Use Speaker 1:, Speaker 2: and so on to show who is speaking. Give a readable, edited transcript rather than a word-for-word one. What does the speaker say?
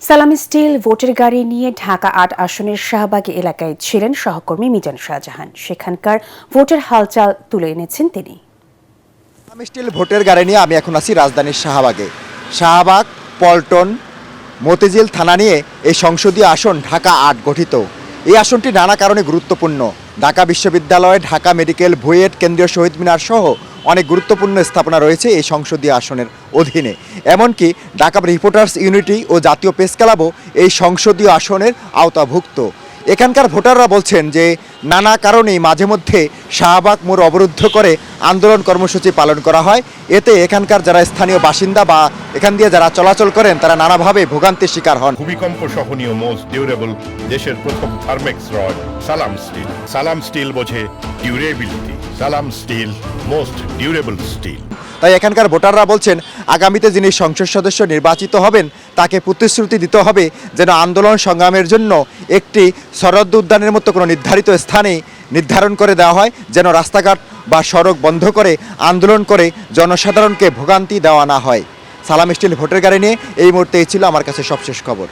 Speaker 1: সালাম স্টিল ভোটের গাড়ি নিয়ে ঢাকা ৮ আসনের শাহবাগী এলাকায় ছিলেন সহকর্মী মিজান শাহজাহান। সেখানকার ভোটের হালচাল তুলে এনেছেন তিনি।
Speaker 2: সালাম স্টিল ভোটের গাড়ি নিয়ে আমি এখন আছি রাজধানীর শাহবাগে। শাহবাগ, পল্টন, মতিঝিল থানা নিয়ে এই সংসদীয় আসন ঢাকা ৮ গঠিত। এই আসনটি নানা কারণে গুরুত্বপূর্ণ। ঢাকা বিশ্ববিদ্যালয়, ঢাকা মেডিকেল, বুয়েট, কেন্দ্রীয় শহীদ মিনার সহ অনেক গুরুত্বপূর্ণ স্থাপনা রয়েছে এই সংসদীয় আসনের অধীনে। এমনকি ঢাকা রিপোর্টার্স ইউনিটি ও জাতীয় প্রেস ক্লাবও এই সংসদীয় আসনের আওতাভুক্ত। এখানকার ভোটাররা বলছেন যে নানা কারণেই মাঝে মধ্যে শাহবাগ মোড় অবরুদ্ধ করে আন্দোলন কর্মসূচি পালন করা হয়। এতে এখানকার যারা স্থানীয় বাসিন্দা বা এখান দিয়ে যারা চলাচল করেন তারা নানাভাবে ভোগান্তির শিকার হন।
Speaker 3: ভূমিকম্প সহনীয় মোস্ট ডিউরেবল দেশের প্রথম থার্মেক্স রড সালাম স্টিল। সালাম স্টিল বোঝে ডিউরেবিলিটি। সালাম স্টিল মোস্ট ডিউরেবল স্টিল।
Speaker 2: তাই এখানকার ভোটাররা বলছেন আগামীতে যিনি সংসদ সদস্য নির্বাচিত হবেন তাকে প্রতিশ্রুতি দিতে হবে যেন আন্দোলন সংগ্রামের জন্য একটি শরৎ উদ্যানের মতো কোনো নির্ধারিত স্থানে নির্ধারণ করে দেওয়া হয়, যেন রাস্তাঘাট বা সড়ক বন্ধ করে আন্দোলন করে জনসাধারণকে ভোগান্তি দেওয়া না হয়। সালাম স্টিল ভোটের গাড়ি নিয়ে এই মুহূর্তে এই ছিল আমার কাছে সবশেষ খবর।